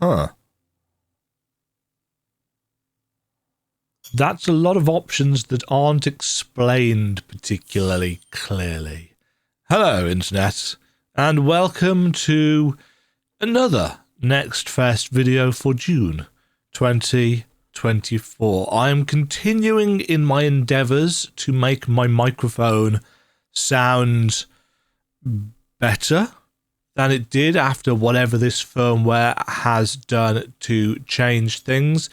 Huh. That's a lot of options that aren't explained particularly clearly. Hello, Internet, and welcome to another NextFest video for June 2024. I am continuing in my endeavours to make my microphone sound better than it did after whatever this firmware has done to change things.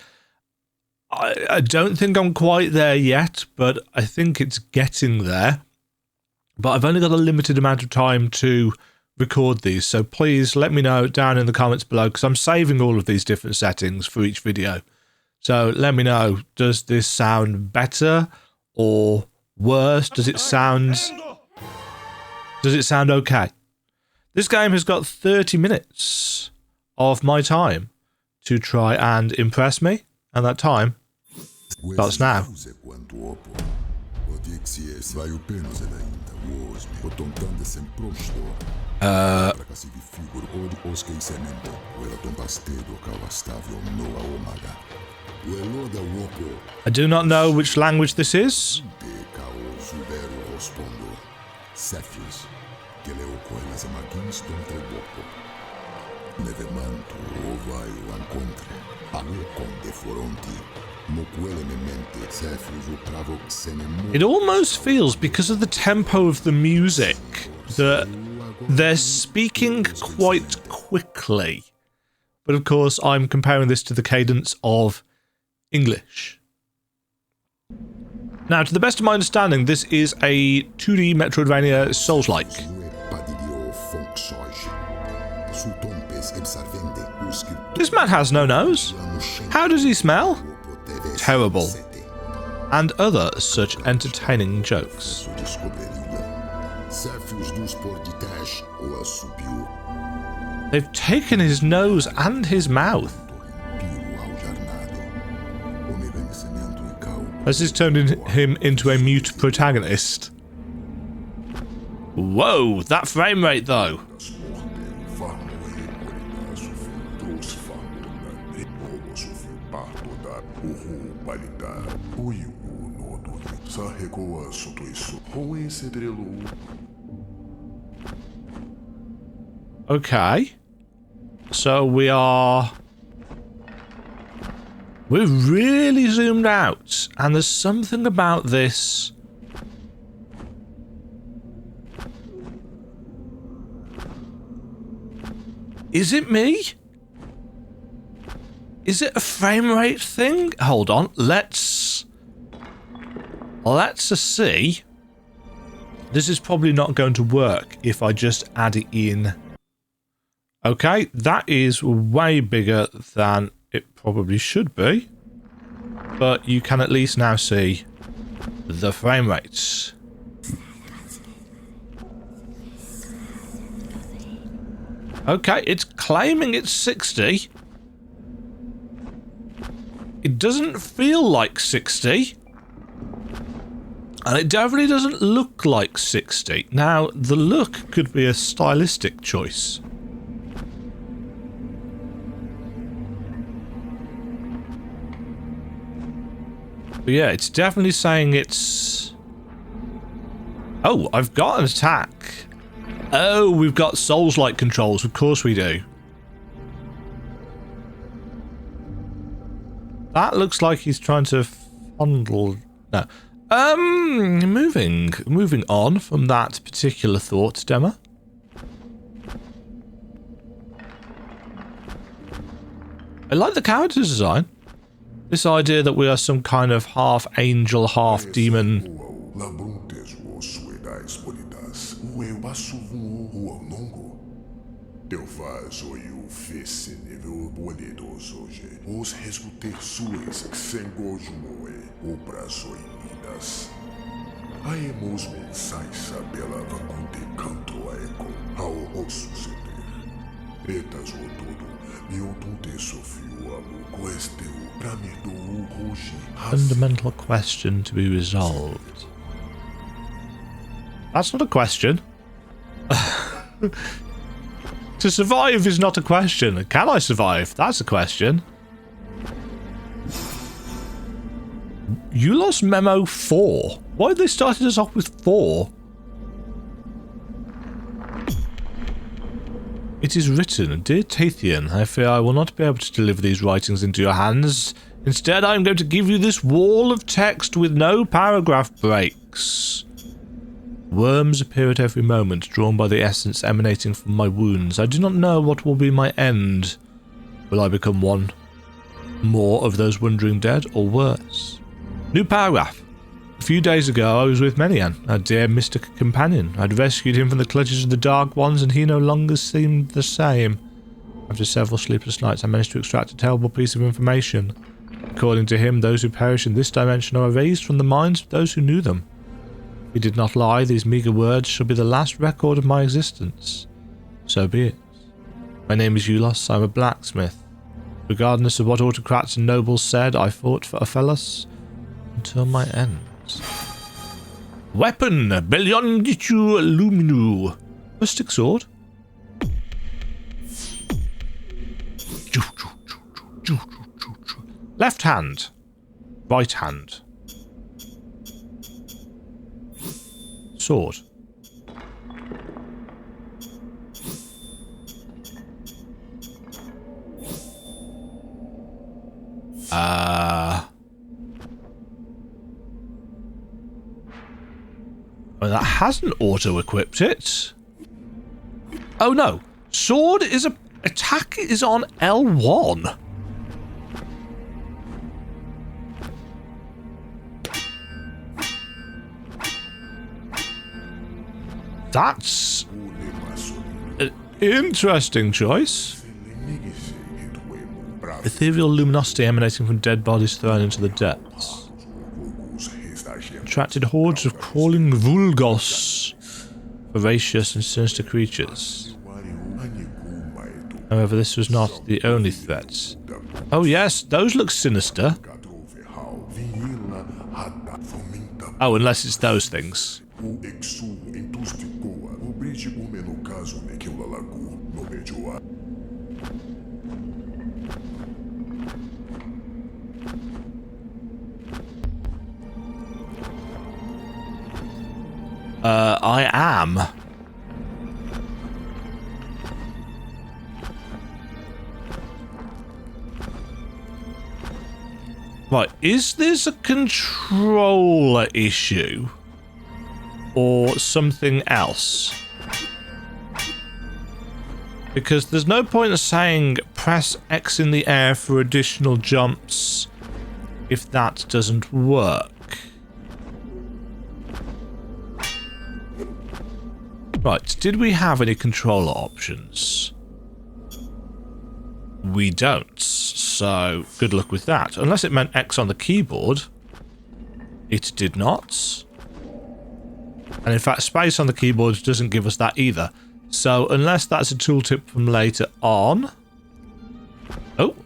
I don't think I'm quite there yet, but I think it's getting there. But I've only got a limited amount of time to record these, so please let me know down in the comments below, because I'm saving all of these different settings for each video. So let me know, does this sound better or worse? Does it sound okay? This game has got 30 minutes of my time to try and impress me, and that time starts now. I do not know which language this is. It almost feels, because of the tempo of the music, that they're speaking quite quickly. But of course, I'm comparing this to the cadence of English. Now, to the best of my understanding, this is a 2D Metroidvania Souls-like. This man has no nose. How does he smell? Terrible. And other such entertaining jokes. They've taken his nose and his mouth. This has turned him into a mute protagonist. Whoa, that frame rate though. Okay. So we're really zoomed out, and there's something about this. Is it me? Is it a frame rate thing? Hold on, let's see. This is probably not going to work if I just add it in. Okay, that is way bigger than it probably should be. But you can at least now see the frame rates. Okay, it's claiming it's 60. It doesn't feel like 60. And it definitely doesn't look like 60. Now, the look could be a stylistic choice. But yeah, it's definitely saying it's... Oh, I've got an attack. Oh, we've got Souls-like controls. Of course we do. That looks like he's trying to fondle... No. Moving on from that particular thought, Dema. I like the character design. This idea that we are some kind of half angel, half demon. Fundamental question to be resolved. That's not a question. To survive is not a question. Can I survive? That's a question. You lost memo 4. Why have they started us off with 4? It is written, Dear Tathian, I fear I will not be able to deliver these writings into your hands. Instead, I am going to give you this wall of text with no paragraph breaks. Worms appear at every moment, drawn by the essence emanating from my wounds. I do not know what will be my end. Will I become one more of those wandering dead, or worse? New paragraph. A few days ago, I was with Menian, our dear mystic companion. I'd rescued him from the clutches of the Dark Ones, and he no longer seemed the same. After several sleepless nights, I managed to extract a terrible piece of information. According to him, those who perish in this dimension are erased from the minds of those who knew them. If he did not lie, these meagre words shall be the last record of my existence. So be it. My name is Eulos, I'm a blacksmith. Regardless of what autocrats and nobles said, I fought for Ophelos until my end. Weapon! Bellionditu Luminu. Rustic sword. Left hand. Right hand. Sword. Well, that hasn't auto-equipped it. Oh no. Sword is attack is on L1. That's an interesting choice. Ethereal luminosity emanating from dead bodies thrown into the depths. Attracted hordes of crawling vulgos, voracious and sinister creatures. However, this was not the only threat. Oh yes, those look sinister. Oh, unless it's those things. I am. Right, is this a controller issue? Or something else? Because there's no point in saying press X in the air for additional jumps if that doesn't work. Right, did we have any controller options? We don't, so good luck with that. Unless it meant X on the keyboard. It did not. And in fact, space on the keyboard doesn't give us that either. So unless that's a tooltip from later on... Oh.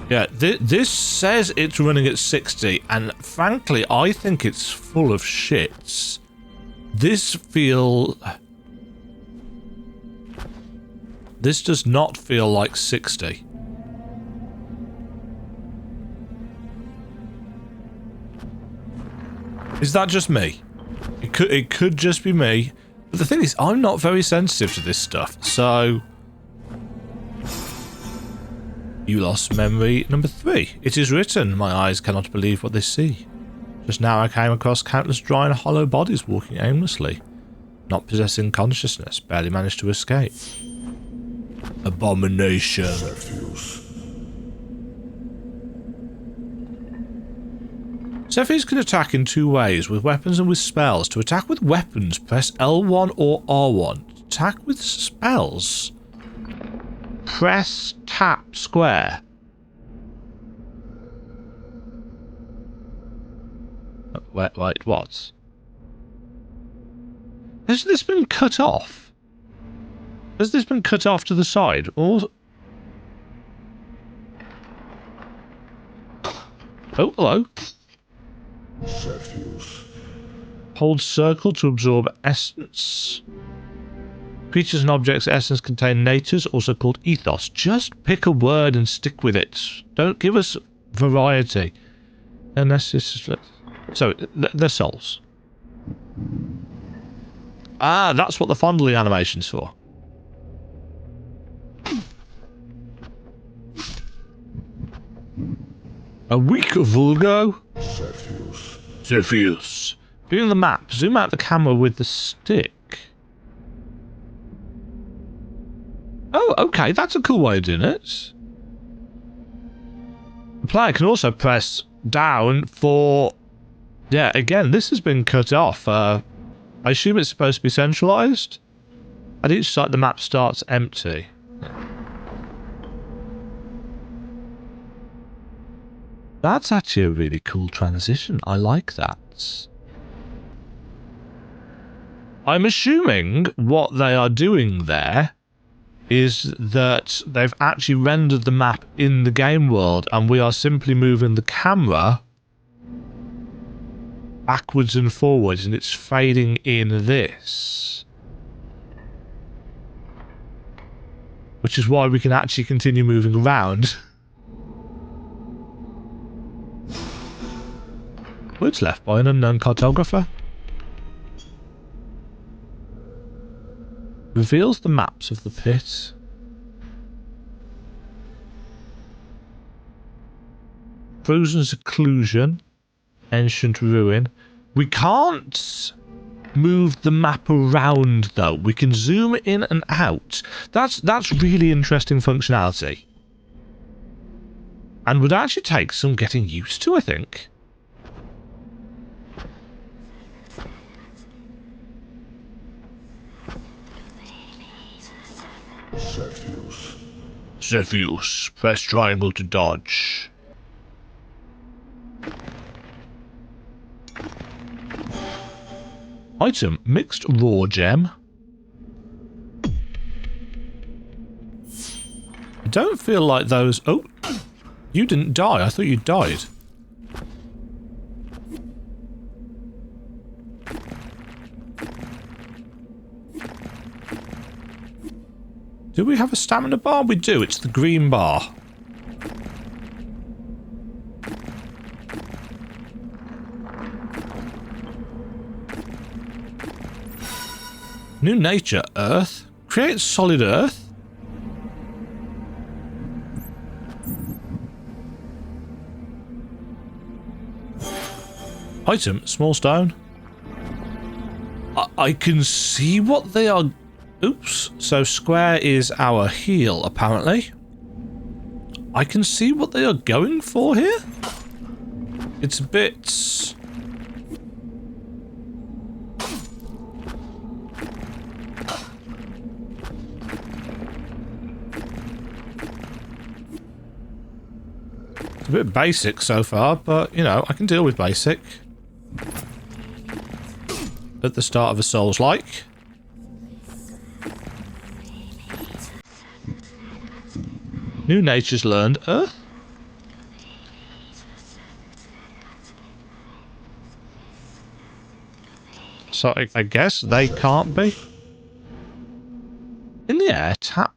Yeah, this says it's running at 60, and frankly, I think it's full of shits. This does not feel like 60. Is that just me? It could just be me. But the thing is, I'm not very sensitive to this stuff, so... You lost memory number 3. It is written, my eyes cannot believe what they see. Just now I came across countless dry and hollow bodies walking aimlessly, not possessing consciousness, barely managed to escape. Abomination. Cepheus can attack in 2 ways, with weapons and with spells. To attack with weapons, press L1 or R1. To attack with spells... Press tap square. Wait, what? Has this been cut off? Has this been cut off to the side? Or... Oh, hello. Hold circle to absorb essence. Creatures and objects' essence contain natures, also called ethos. Just pick a word and stick with it. Don't give us variety. Unless it's... So, they're souls. Ah, that's what the fondling animation's for. A week of Vulgo? Cepheus. Viewing the map, zoom out the camera with the stick. Oh, okay, that's a cool way of doing it. The player can also press down for... Yeah, again, this has been cut off. I assume it's supposed to be centralized. At each site, the map starts empty. That's actually a really cool transition. I like that. I'm assuming what they are doing there is that they've actually rendered the map in the game world and we are simply moving the camera backwards and forwards and it's fading in this. Which is why we can actually continue moving around. Words left by an unknown cartographer. Reveals the maps of the pit. Frozen seclusion. Ancient ruin. We can't move the map around though. We can zoom in and out. That's really interesting functionality. And would actually take some getting used to, I think. Cepheus. Press triangle to dodge. Item. Mixed raw gem. I don't feel like those... Oh! You didn't die. I thought you died. Do we have a stamina bar? We do. It's the green bar. New nature. Earth. Create solid earth. Item. Small stone. I can see what they are... Oops. So square is our heal, apparently. I can see what they are going for here. It's a bit... It's a bit basic so far, but, you know, I can deal with basic. At the start of a Souls-like. New natures learned. Earth? So I guess they can't be. In the air, tap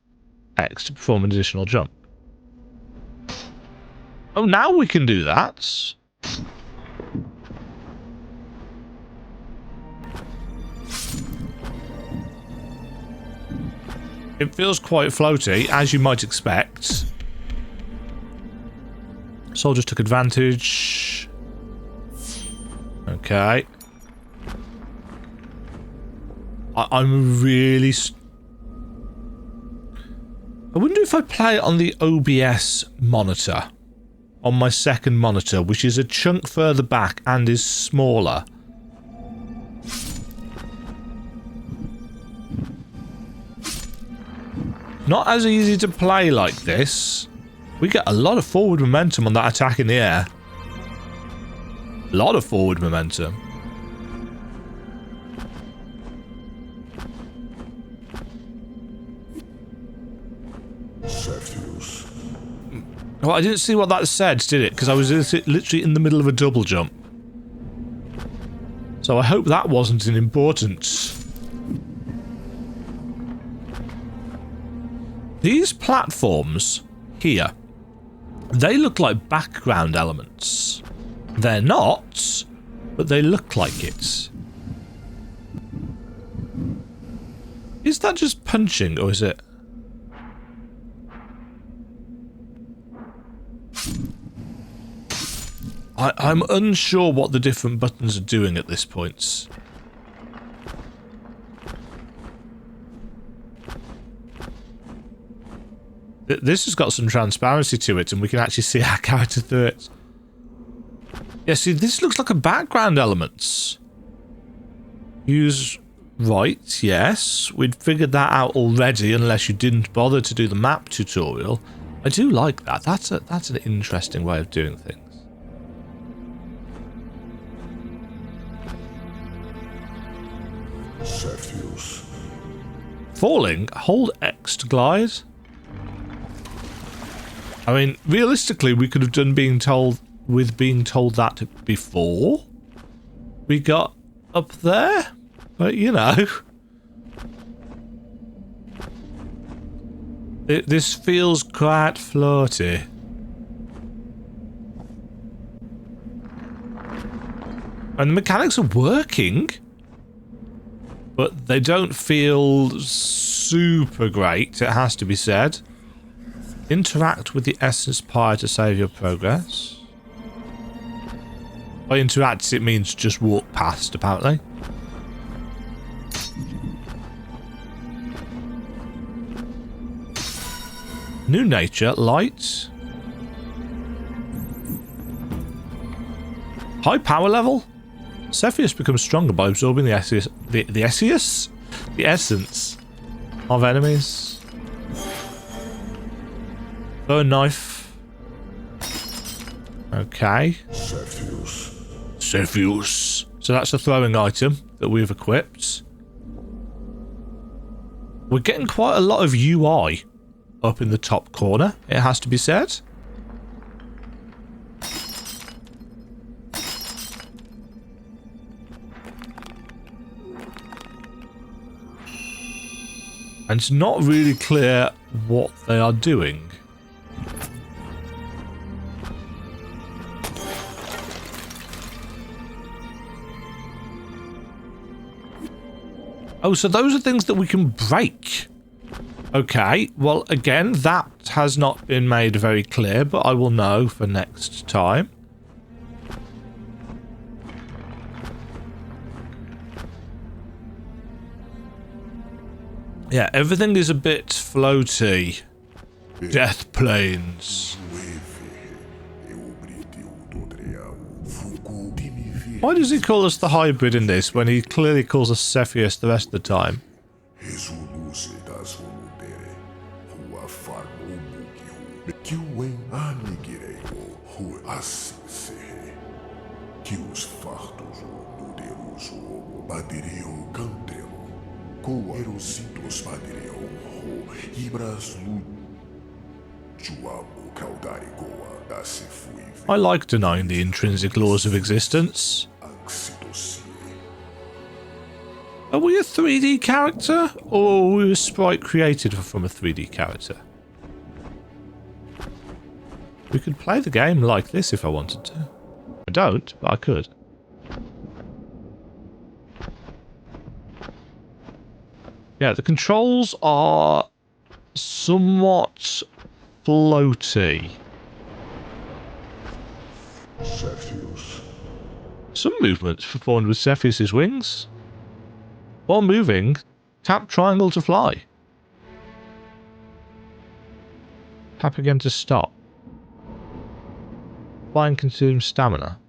X to perform an additional jump. Oh, now we can do that. It feels quite floaty, as you might expect. Soldiers took advantage. Okay. I'm really... I wonder if I play it on the OBS monitor. On my second monitor, which is a chunk further back and is smaller. Not as easy to play like this. We get a lot of forward momentum on that attack in the air. A lot of forward momentum. Well, I didn't see what that said, did it? Because I was literally in the middle of a double jump. So I hope that wasn't an importance. These platforms here, they look like background elements. They're not, but they look like it. Is that just punching, or is it... I'm unsure what the different buttons are doing at this point. This has got some transparency to it, and we can actually see our character through it. Yeah, see, this looks like a background element. Use right, yes. We'd figured that out already, unless you didn't bother to do the map tutorial. I do like that. That's an interesting way of doing things. Falling, hold X to glide. I mean, realistically, we could have done being told that before we got up there, but you know, this feels quite floaty. And the mechanics are working, but they don't feel super great, it has to be said. Interact with the essence prior to save your progress. By interact, it means just walk past, apparently. New nature, light. High power level? Cepheus becomes stronger by absorbing the essence of enemies. Burn knife. Okay. Cepheus. So that's a throwing item that we've equipped. We're getting quite a lot of UI up in the top corner, it has to be said. And it's not really clear what they are doing. Oh, so those are things that we can break. Okay, well, again, that has not been made very clear, but I will know for next time. Yeah, everything is a bit floaty. Death planes. Why does he call us the hybrid in this when he clearly calls us Cepheus the rest of the time? I like denying the intrinsic laws of existence. Are we a 3D character, or are we a sprite created from a 3D character? We could play the game like this if I wanted to. I don't, but I could. Yeah, the controls are somewhat floaty. Cepheus. Some movements performed with Cepheus's wings. While moving, tap triangle to fly. Tap again to stop. Flying consumes stamina.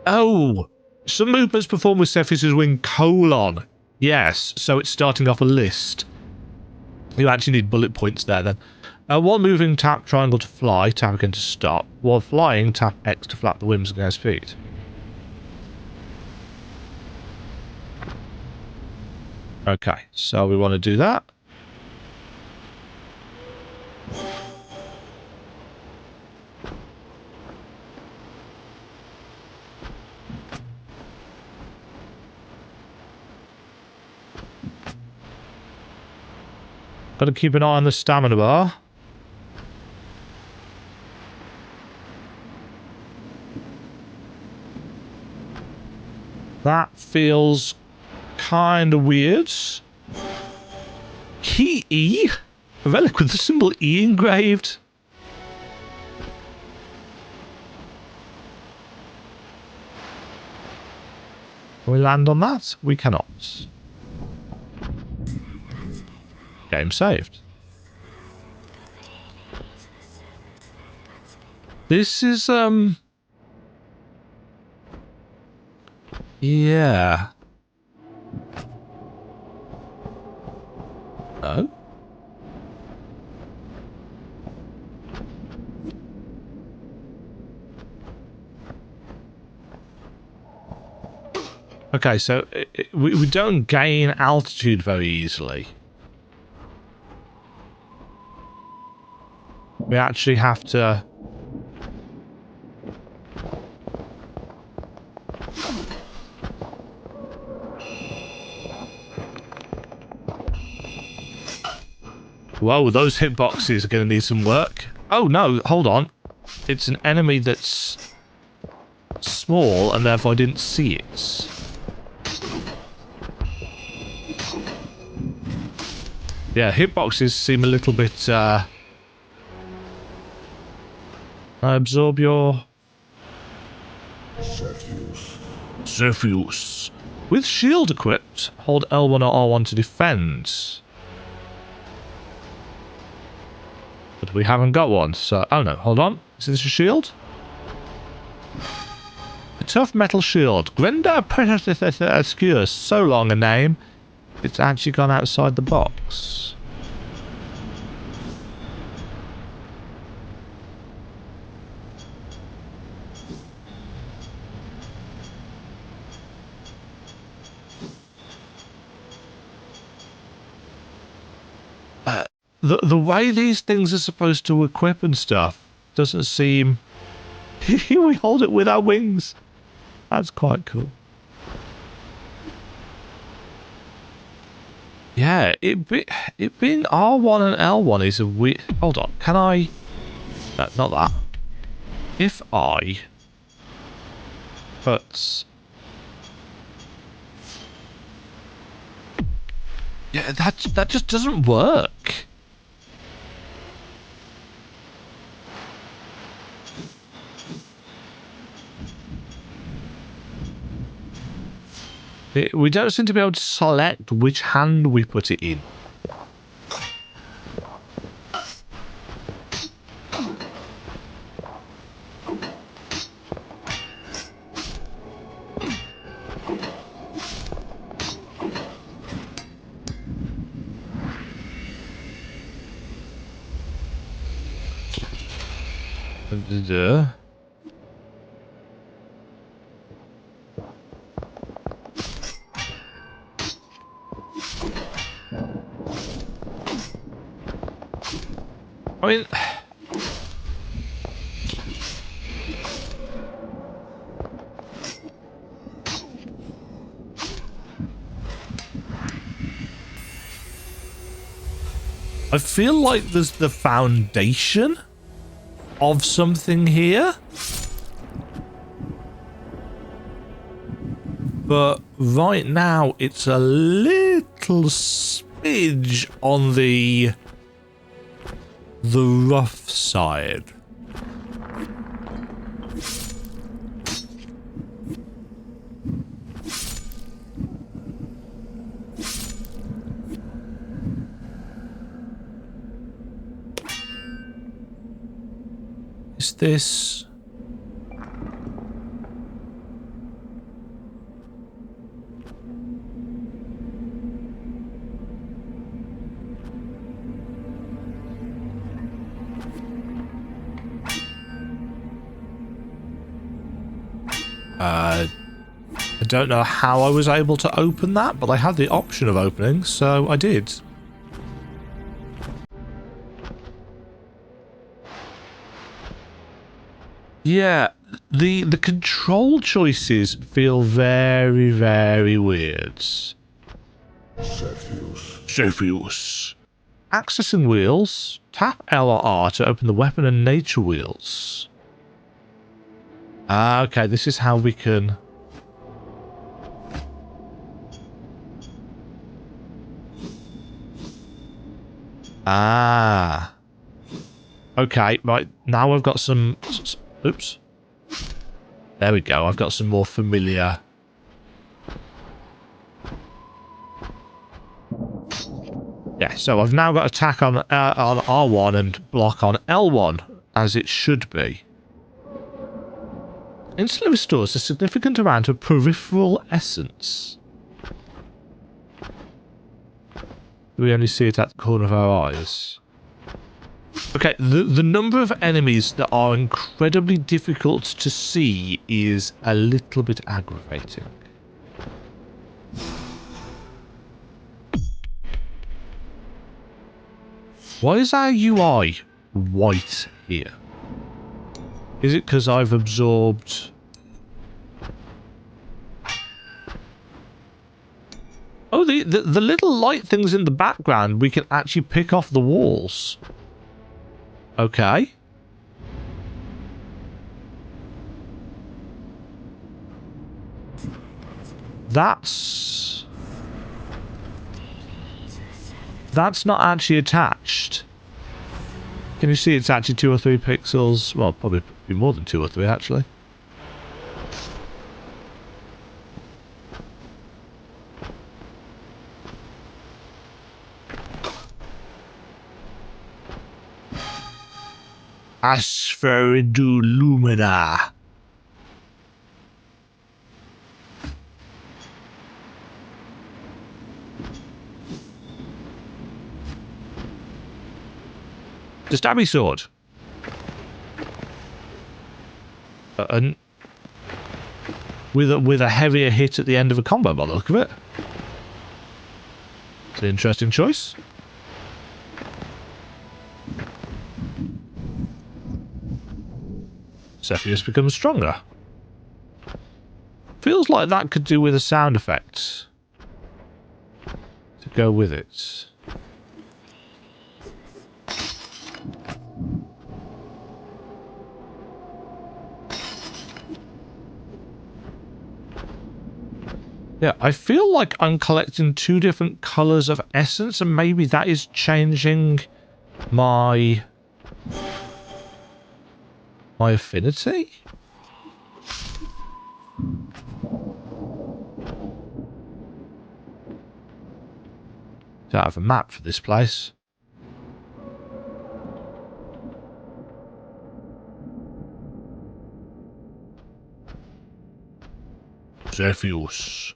Oh! Some movements performed with Cepheus's wing : yes, so it's starting off a list. You actually need bullet points there then. While moving, tap triangle to fly, tap again to stop. While flying, tap X to flap the wings against feet. Okay, so we want to do that. Got to keep an eye on the stamina bar. That feels kind of weird. Key E? A relic with the symbol E engraved? Can we land on that? We cannot. Game saved. This is, yeah. No? Okay, so we don't gain altitude very easily. We actually have to... Whoa, those hitboxes are going to need some work. Oh no, hold on. It's an enemy that's small and therefore I didn't see it. Yeah, hitboxes seem a little bit, I absorb your... Cepheus. With shield equipped, hold L1 or R1 to defend. But we haven't got one, so... Oh no, hold on. Is this a shield? A tough metal shield. Gwenda Obscure. So long a name. It's actually gone outside the box. The way these things are supposed to equip and stuff doesn't seem... We hold it with our wings. That's quite cool. Yeah, it being R1 and L1 is a weird... Hold on, can I... No, not that. If I... But... Yeah, that just doesn't work. We don't seem to be able to select which hand we put it in. I mean... I feel like there's the foundation of something here. But right now it's a little smidge on the rough side. Is this... I don't know how I was able to open that, but I had the option of opening, so I did. Yeah, the control choices feel very, very weird. Cepheus. accessing wheels. Tap L or R to open the weapon and nature wheels. Ah, okay, this is how we can... Ah. Okay, right, now I've got some... Oops. There we go, I've got some more familiar... Yeah, so I've now got attack on R1 and block on L1, as it should be. Instantly restores a significant amount of peripheral essence. We only see it at the corner of our eyes. Okay, the number of enemies that are incredibly difficult to see is a little bit aggravating. Why is our UI white here? Is it because I've absorbed... Oh, the little light things in the background, we can actually pick off the walls. Okay. That's not actually attached. Can you see it's actually 2 or 3 pixels? Well, probably be more than 2 or 3 actually. Aspheridulumina. The stabby sword. And with a heavier hit at the end of a combo by the look of it. It's an interesting choice. Cepheus becomes stronger. Feels like that could do with a sound effect to go with it. Yeah, I feel like I'm collecting 2 different colours of essence, and maybe that is changing my affinity? Don't have a map for this place. Cepheus.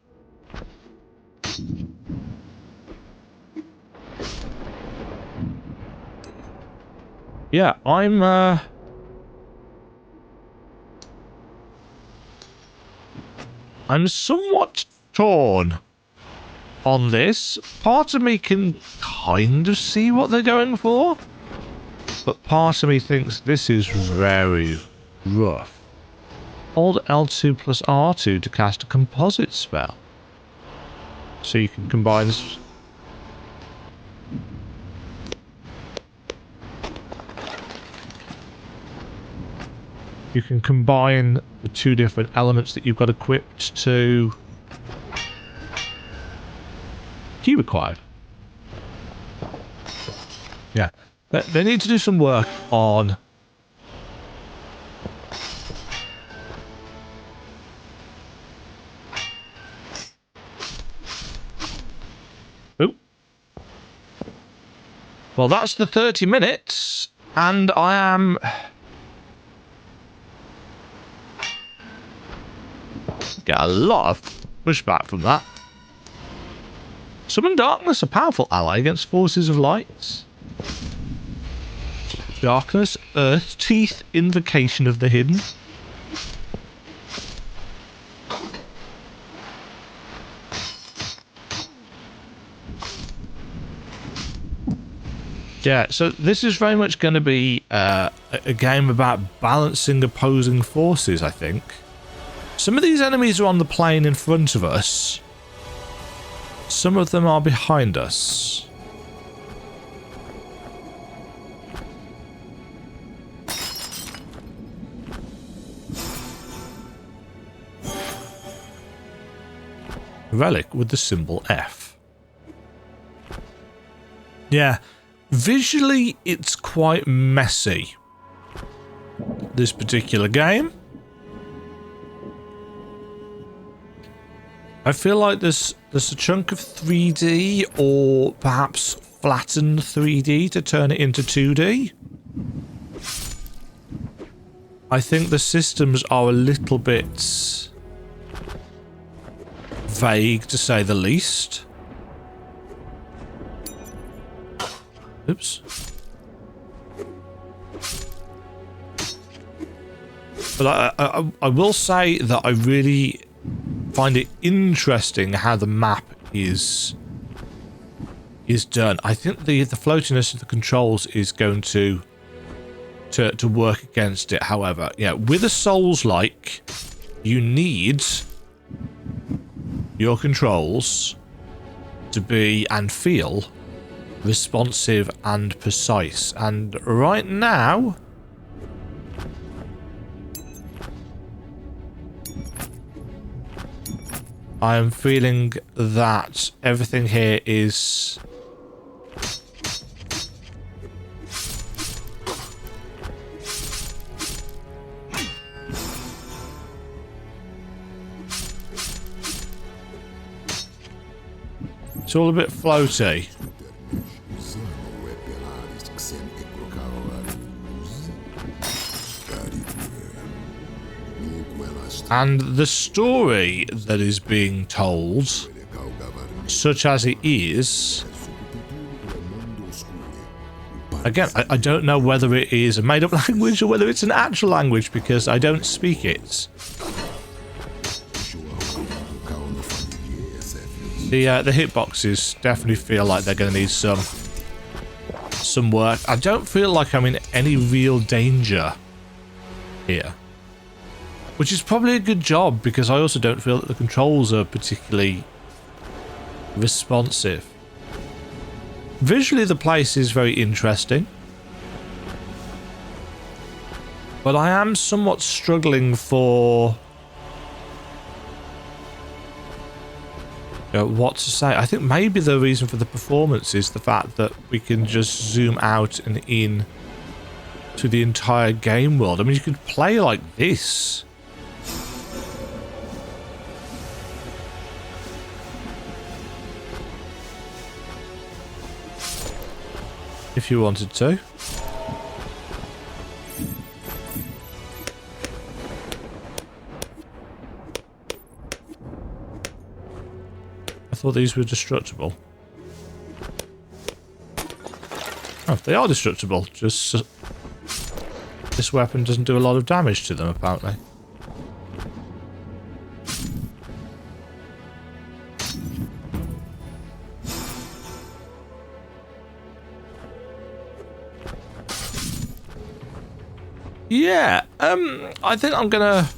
Yeah, I'm somewhat torn on this. Part of me can kind of see what they're going for, but part of me thinks this is very rough. Hold L2 plus R2 to cast a composite spell. So you can combine this. You can combine the 2 different elements that you've got equipped to key required. Yeah. But they need to do some work on well, that's the 30 minutes, and I am... Get a lot of pushback from that. Summon Darkness, a powerful ally against forces of light. Darkness, Earth, Teeth, Invocation of the Hidden. Yeah, so this is very much going to be a game about balancing opposing forces, I think. Some of these enemies are on the plane in front of us. Some of them are behind us. relic with the symbol F. Yeah, visually it's quite messy, this particular game. I feel like there's a chunk of 3D, or perhaps flattened 3D to turn it into 2D. I think the systems are a little bit vague, to say the least. Oops. But I will say that I really find it interesting how the map is done. I think the floatiness of the controls is going to work against it. However, yeah, with a Souls-like, you need your controls to be and feel responsive and precise. And right now, I'm feeling that everything here is it's all a bit floaty. And the story that is being told, such as it is, again, I don't know whether it is a made-up language or whether it's an actual language, because I don't speak it. The hitboxes definitely feel like they're going to need some work. I don't feel like I'm in any real danger here, which is probably a good job, because I also don't feel that the controls are particularly responsive. Visually, the place is very interesting, but I am somewhat struggling for what to say. I think maybe the reason for the performance is the fact that we can just zoom out and in to the entire game world. I mean, you could play like this. If you wanted to. I thought these were destructible. Oh, they are destructible. Just this weapon doesn't do a lot of damage to them, apparently. Yeah, I think I'm gonna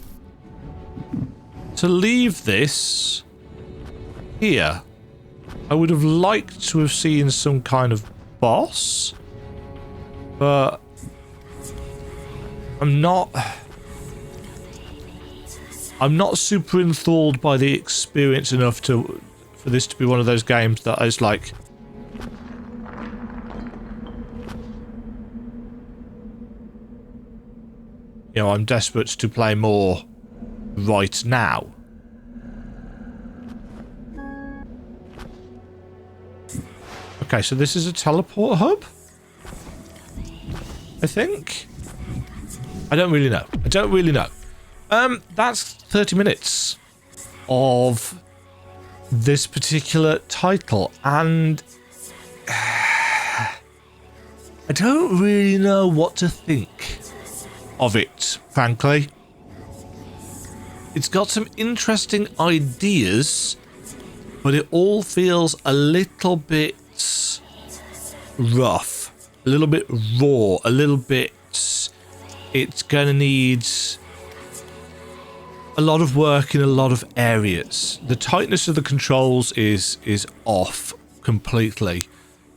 leave this here. I would have liked to have seen some kind of boss, but I'm not super enthralled by the experience enough for this to be one of those games that is like, you know, I'm desperate to play more right now. Okay, so this is a teleport hub, I think. I don't really know. That's 30 minutes of this particular title, and I don't really know what to think of it, frankly. It's got some interesting ideas, but it all feels a little bit rough, a little bit raw, a little bit... It's gonna need a lot of work in a lot of areas. The tightness of the controls is off completely.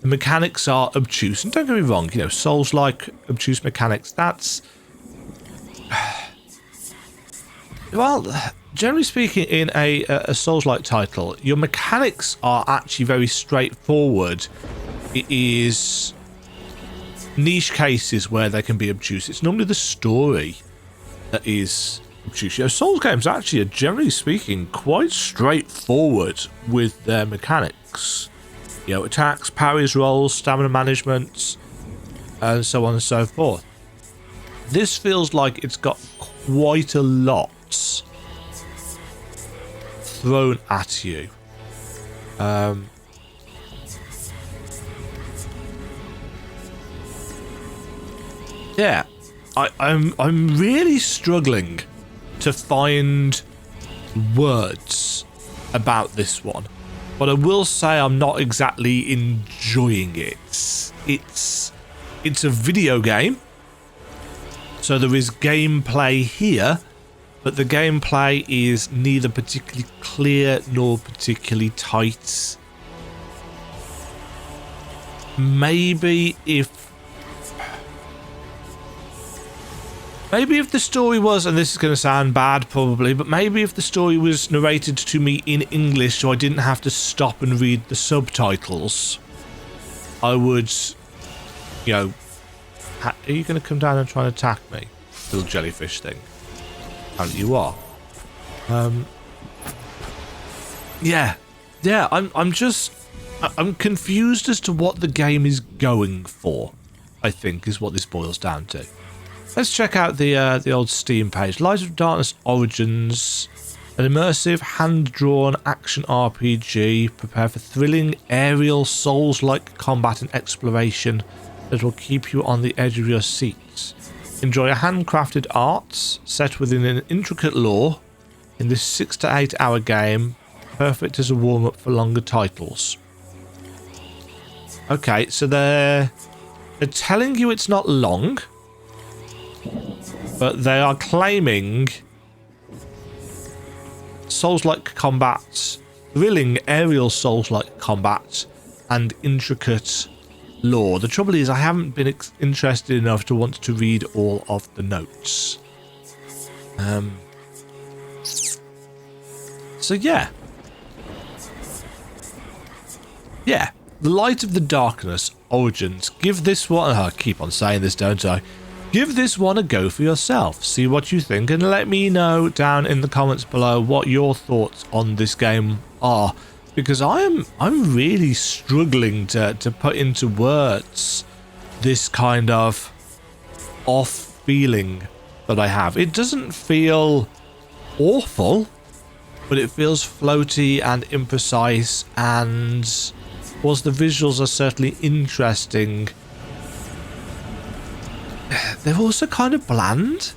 The mechanics are obtuse, and don't get me wrong, you know, Souls-like obtuse mechanics, that's... Well, generally speaking, in a Souls-like title, your mechanics are actually very straightforward. It is niche cases where they can be obtuse. It's normally the story that is obtuse. You know, Souls games actually are, generally speaking, quite straightforward with their mechanics. You know, attacks, parries, rolls, stamina management, and so on and so forth. This feels like it's got quite a lot thrown at you. Yeah, I'm really struggling to find words about this one, but I will say I'm not exactly enjoying it. It's a video game, so there is gameplay here, but the gameplay is neither particularly clear nor particularly tight. Maybe if the story was, and this is going to sound bad probably, but maybe if the story was narrated to me in English so I didn't have to stop and read the subtitles, I would, you know, are you going to come down and try and attack me, little jellyfish thing? Apparently you are. Yeah, I'm confused as to what the game is going for, I think, is what this boils down to. Let's check out the old Steam page. Light of Darkness Origins, an immersive, hand-drawn action RPG. Prepare for thrilling, aerial, Souls-like combat and exploration that will keep you on the edge of your seats. Enjoy a handcrafted art set within an intricate lore in this 6 to 8 hour game, perfect as a warm-up for longer titles. Okay, so they're telling you it's not long, but they are claiming Souls-like combat, thrilling aerial Souls-like combat, and intricate lore. The trouble is I haven't been interested enough to want to read all of the notes. So yeah. Yeah. The Light of the Darkness Origins. Give this one... I keep on saying this, don't I? Give this one a go for yourself. See what you think and let me know down in the comments below what your thoughts on this game are. Because I'm really struggling to put into words this kind of off feeling that I have. It doesn't feel awful, but it feels floaty and imprecise, and whilst the visuals are certainly interesting, they're also kind of bland,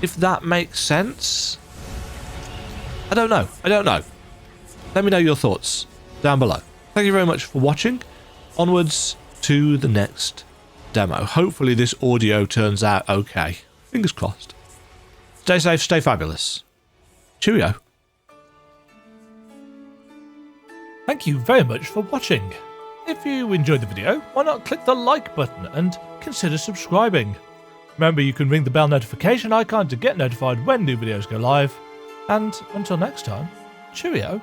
if that makes sense. I don't know. Let me know your thoughts down below. Thank you very much for watching. Onwards to the next demo. Hopefully this audio turns out okay. Fingers crossed. Stay safe, stay fabulous. Cheerio. Thank you very much for watching. If you enjoyed the video, why not click the like button and consider subscribing. Remember, you can ring the bell notification icon to get notified when new videos go live. And until next time, cheerio.